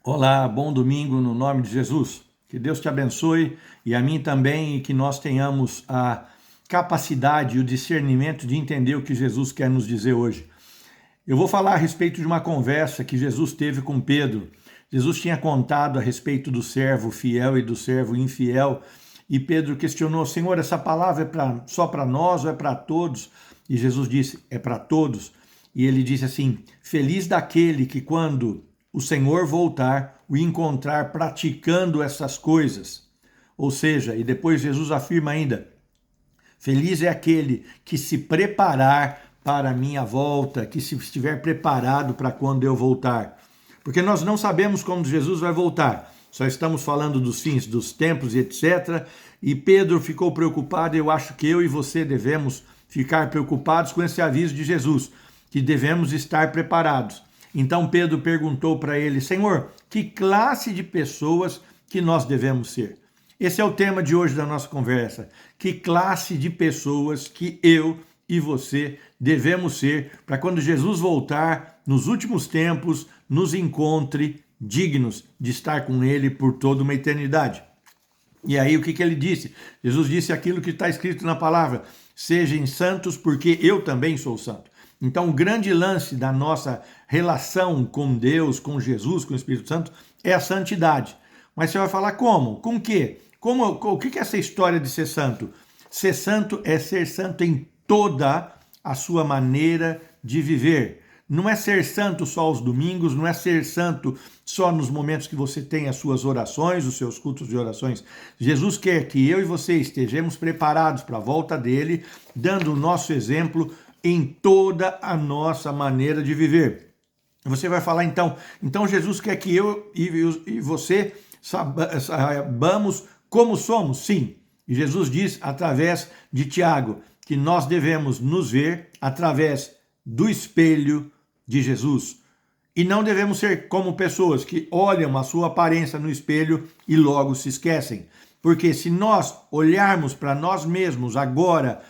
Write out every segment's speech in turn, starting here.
Olá, bom domingo no nome de Jesus. Que Deus te abençoe e a mim também, e que nós tenhamos a capacidade e o discernimento de entender o que Jesus quer nos dizer hoje. Eu vou falar a respeito de uma conversa que Jesus teve com Pedro. Jesus tinha contado a respeito do servo fiel e do servo infiel, e Pedro questionou: Senhor, essa palavra é só para nós ou é para todos? E Jesus disse: é para todos. E ele disse assim: feliz daquele que, quando o Senhor voltar, o encontrar praticando essas coisas. Ou seja, e depois Jesus afirma ainda: feliz é aquele que se preparar para a minha volta, que se estiver preparado para quando eu voltar. Porque nós não sabemos quando Jesus vai voltar. Só estamos falando dos fins dos tempos e etc. E Pedro ficou preocupado. Eu acho que eu e você devemos ficar preocupados com esse aviso de Jesus, que devemos estar preparados. Então Pedro perguntou para ele: Senhor, que classe de pessoas que nós devemos ser? Esse é o tema de hoje da nossa conversa. Que classe de pessoas que eu e você devemos ser para quando Jesus voltar nos últimos tempos, nos encontre dignos de estar com Ele por toda uma eternidade. E aí o que ele disse? Jesus disse aquilo que está escrito na palavra: sejam santos porque eu também sou santo. Então o grande lance da nossa relação com Deus, com Jesus, com o Espírito Santo é a santidade. Mas você vai falar como? Com o quê? O que é essa história de ser santo? Ser santo é ser santo em toda a sua maneira de viver. Não é ser santo só aos domingos, não é ser santo só nos momentos que você tem as suas orações, os seus cultos de orações. Jesus quer que eu e você estejamos preparados para a volta dele, dando o nosso exemplo em toda a nossa maneira de viver. Você vai falar então Jesus quer que eu e você saibamos como somos? Sim. E Jesus diz através de Tiago que nós devemos nos ver através do espelho de Jesus. E não devemos ser como pessoas que olham a sua aparência no espelho e logo se esquecem. Porque se nós olharmos para nós mesmos agora,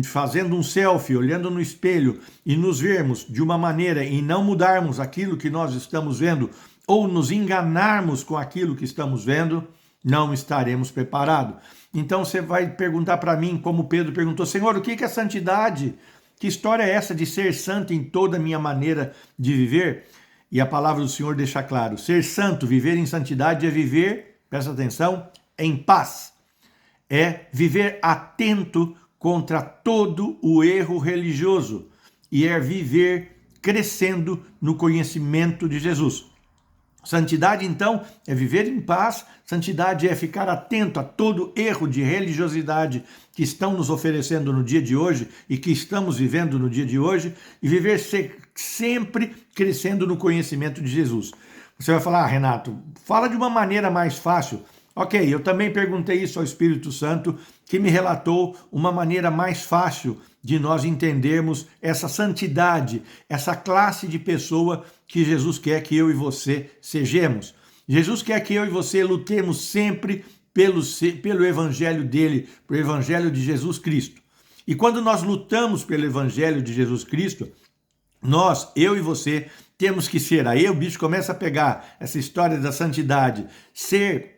fazendo um selfie, olhando no espelho e nos vermos de uma maneira e não mudarmos aquilo que nós estamos vendo, ou nos enganarmos com aquilo que estamos vendo, não estaremos preparados. Então você vai perguntar para mim, como Pedro perguntou: Senhor, o que é santidade? Que história é essa de ser santo em toda a minha maneira de viver? E a palavra do Senhor deixa claro: ser santo, viver em santidade é viver, presta atenção, em paz. É viver atento contra todo o erro religioso e é viver crescendo no conhecimento de Jesus. Santidade, então, é viver em paz. Santidade é ficar atento a todo erro de religiosidade que estão nos oferecendo no dia de hoje e que estamos vivendo no dia de hoje, e viver sempre crescendo no conhecimento de Jesus. Você vai falar: Renato, fala de uma maneira mais fácil. Ok, eu também perguntei isso ao Espírito Santo, que me relatou uma maneira mais fácil de nós entendermos essa santidade, essa classe de pessoa que Jesus quer que eu e você sejamos. Jesus quer que eu e você lutemos sempre pelo evangelho dele, pelo evangelho de Jesus Cristo. E quando nós lutamos pelo evangelho de Jesus Cristo, eu e você, temos que ser, aí o bicho começa a pegar essa história da santidade, ser,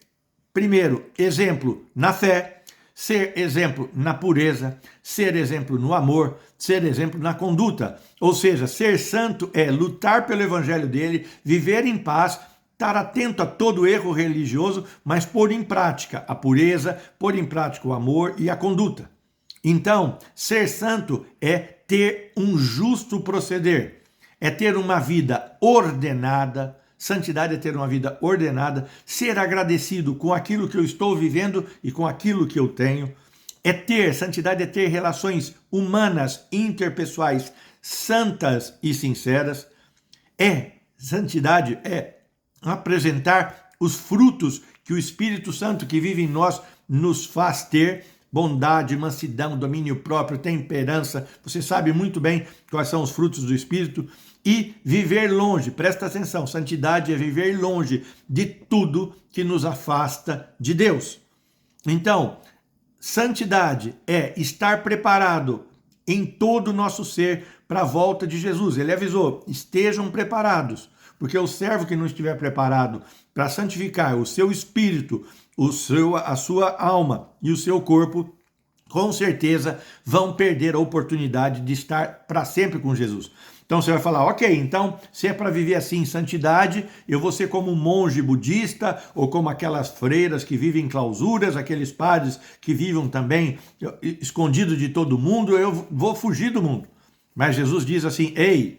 primeiro, exemplo na fé, ser exemplo na pureza, ser exemplo no amor, ser exemplo na conduta. Ou seja, ser santo é lutar pelo evangelho dele, viver em paz, estar atento a todo erro religioso, mas pôr em prática a pureza, pôr em prática o amor e a conduta. Então, ser santo é ter um justo proceder, é ter uma vida ordenada. Santidade é ter uma vida ordenada, ser agradecido com aquilo que eu estou vivendo e com aquilo que eu tenho. Santidade é ter relações humanas, interpessoais, santas e sinceras. Santidade é apresentar os frutos que o Espírito Santo que vive em nós nos faz ter: bondade, mansidão, domínio próprio, temperança. Você sabe muito bem quais são os frutos do Espírito. E viver longe, presta atenção, santidade é viver longe de tudo que nos afasta de Deus. Então, santidade é estar preparado em todo o nosso ser para a volta de Jesus. Ele avisou: estejam preparados, porque o servo que não estiver preparado para santificar o seu espírito, a sua alma e o seu corpo, com certeza vão perder a oportunidade de estar para sempre com Jesus. Então você vai falar, ok, então se é para viver assim em santidade, eu vou ser como um monge budista, ou como aquelas freiras que vivem em clausuras, aqueles padres que vivem também escondidos de todo mundo, eu vou fugir do mundo. Mas Jesus diz assim, ei,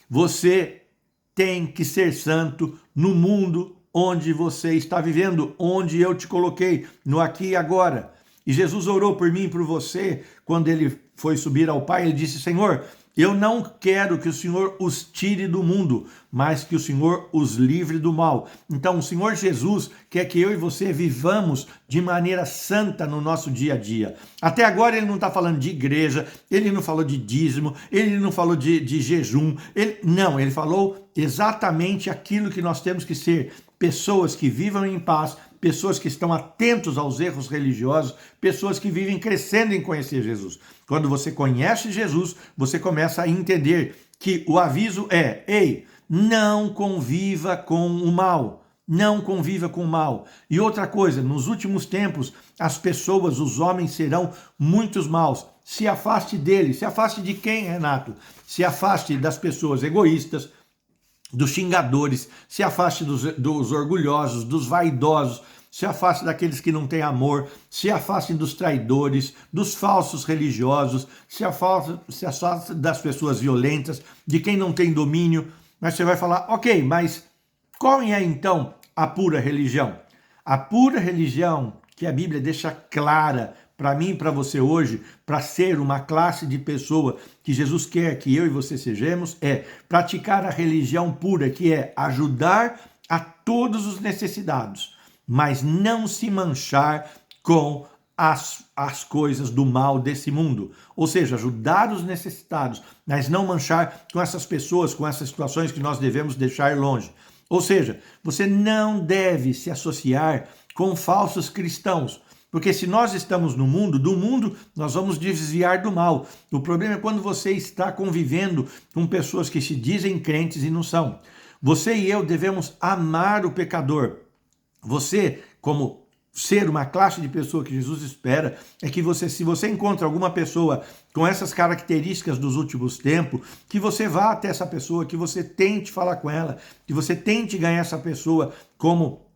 você tem que ser santo no mundo onde você está vivendo, onde eu te coloquei, no aqui e agora. E Jesus orou por mim e por você, quando ele foi subir ao Pai, ele disse, Senhor, eu não quero que o Senhor os tire do mundo, mas que o Senhor os livre do mal. Então, o Senhor Jesus quer que eu e você vivamos de maneira santa no nosso dia a dia. Até agora ele não está falando de igreja, ele não falou de dízimo, ele não falou de jejum, ele falou exatamente aquilo que nós temos que ser, pessoas que vivam em paz, pessoas que estão atentos aos erros religiosos, pessoas que vivem crescendo em conhecer Jesus. Quando você conhece Jesus, você começa a entender que o aviso é, ei, não conviva com o mal. Não conviva com o mal. E outra coisa, nos últimos tempos, as pessoas, os homens serão muitos maus. Se afaste deles. Se afaste de quem, Renato? Se afaste das pessoas egoístas, dos xingadores, se afaste dos orgulhosos, dos vaidosos, se afaste daqueles que não têm amor, se afaste dos traidores, dos falsos religiosos, se afaste das pessoas violentas, de quem não tem domínio. Mas você vai falar, ok, mas qual é então a pura religião? A pura religião que a Bíblia deixa clara para mim e para você hoje, para ser uma classe de pessoa que Jesus quer que eu e você sejamos, é praticar a religião pura, que é ajudar a todos os necessitados, mas não se manchar com as coisas do mal desse mundo. Ou seja, ajudar os necessitados, mas não manchar com essas pessoas, com essas situações que nós devemos deixar longe. Ou seja, você não deve se associar com falsos cristãos, porque se nós estamos no mundo, do mundo nós vamos desviar do mal. O problema é quando você está convivendo com pessoas que se dizem crentes e não são. Você e eu devemos amar o pecador. Você, como ser uma classe de pessoa que Jesus espera, é que você, se você encontra alguma pessoa com essas características dos últimos tempos, que você vá até essa pessoa, que você tente falar com ela, que você tente ganhar essa pessoa como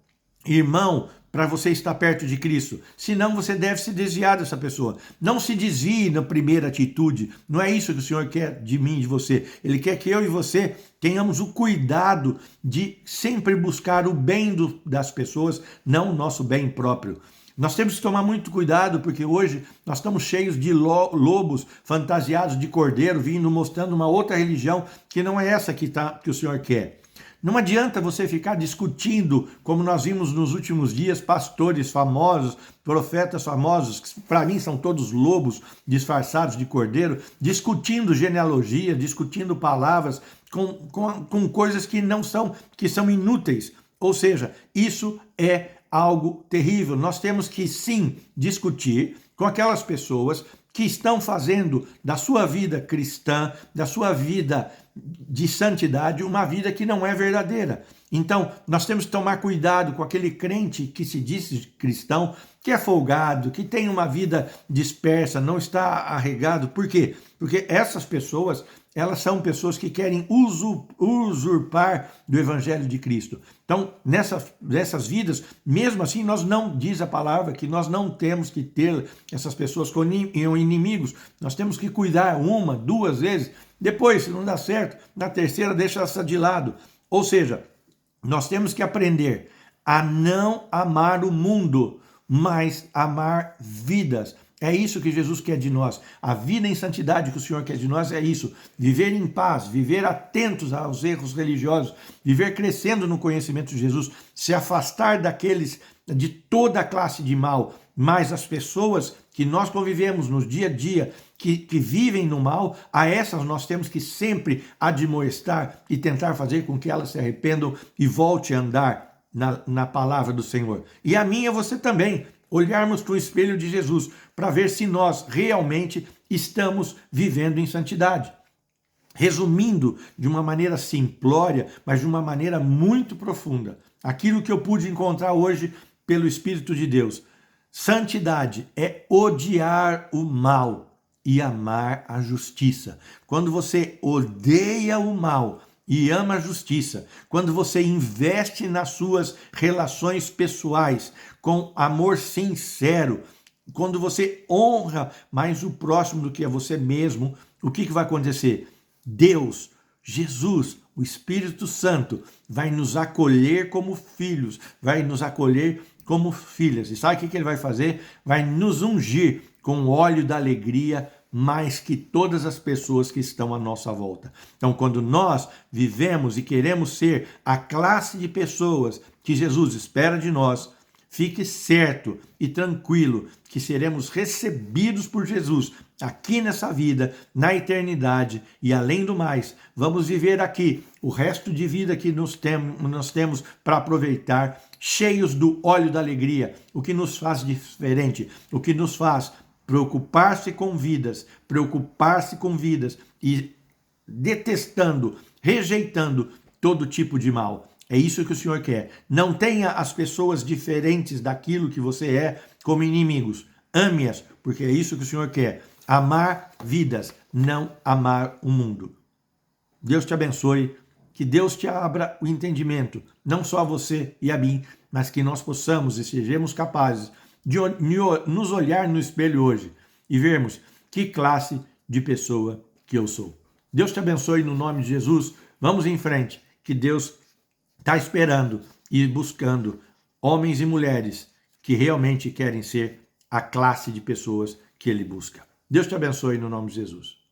irmão, para você estar perto de Cristo. Senão você deve se desviar dessa pessoa. Não se desvie na primeira atitude. Não é isso que o Senhor quer de mim e de você. Ele quer que eu e você tenhamos o cuidado de sempre buscar o bem das pessoas, não o nosso bem próprio. Nós temos que tomar muito cuidado, porque hoje nós estamos cheios de lobos fantasiados de cordeiro, vindo mostrando uma outra religião que não é essa que o Senhor quer. Não adianta você ficar discutindo, como nós vimos nos últimos dias, pastores famosos, profetas famosos, que para mim são todos lobos disfarçados de cordeiro, discutindo genealogia, discutindo palavras com coisas que não são, que são inúteis. Ou seja, isso é algo terrível. Nós temos que sim discutir com aquelas pessoas que estão fazendo da sua vida cristã, da sua vida de santidade, uma vida que não é verdadeira. Então, nós temos que tomar cuidado com aquele crente que se diz cristão, que é folgado, que tem uma vida dispersa, não está arregado. Por quê? Porque essas pessoas, elas são pessoas que querem usurpar do Evangelho de Cristo. Então, nessas vidas, mesmo assim, nós não, diz a palavra, que nós não temos que ter essas pessoas como inimigos. Nós temos que cuidar uma, duas vezes. Depois, se não dá certo, na terceira deixa essa de lado. Ou seja, nós temos que aprender a não amar o mundo, mas amar vidas. É isso que Jesus quer de nós. A vida em santidade que o Senhor quer de nós é isso. Viver em paz, viver atentos aos erros religiosos, viver crescendo no conhecimento de Jesus, se afastar daqueles de toda a classe de mal, mas as pessoas que nós convivemos no dia a dia, que vivem no mal, a essas nós temos que sempre admoestar e tentar fazer com que elas se arrependam e voltem a andar na palavra do Senhor. E a mim e a você também, olharmos para o espelho de Jesus, para ver se nós realmente estamos vivendo em santidade. resumindo de uma maneira simplória, mas de uma maneira muito profunda, aquilo que eu pude encontrar hoje pelo Espírito de Deus. Santidade é odiar o mal e amar a justiça. Quando você odeia o mal e ama a justiça, quando você investe nas suas relações pessoais com amor sincero, quando você honra mais o próximo do que a você mesmo, o que vai acontecer? Deus, Jesus, o Espírito Santo vai nos acolher como filhos, vai nos acolher como filhas. E sabe o que ele vai fazer? Vai nos ungir com o óleo da alegria mais que todas as pessoas que estão à nossa volta. Então, quando nós vivemos e queremos ser a classe de pessoas que Jesus espera de nós, fique certo e tranquilo que seremos recebidos por Jesus aqui nessa vida, na eternidade e além do mais, vamos viver aqui o resto de vida que nós temos para aproveitar, cheios do óleo da alegria, o que nos faz diferente, o que nos faz preocupar-se com vidas e detestando, rejeitando todo tipo de mal. É isso que o Senhor quer. Não tenha as pessoas diferentes daquilo que você é como inimigos. Ame-as, porque é isso que o Senhor quer. Amar vidas, não amar o mundo. Deus te abençoe, que Deus te abra o entendimento, não só a você e a mim, mas que nós possamos e sejamos capazes de nos olhar no espelho hoje e vermos que classe de pessoa que eu sou. Deus te abençoe no nome de Jesus. Vamos em frente, que Deus está esperando e buscando homens e mulheres que realmente querem ser a classe de pessoas que Ele busca. Deus te abençoe no nome de Jesus.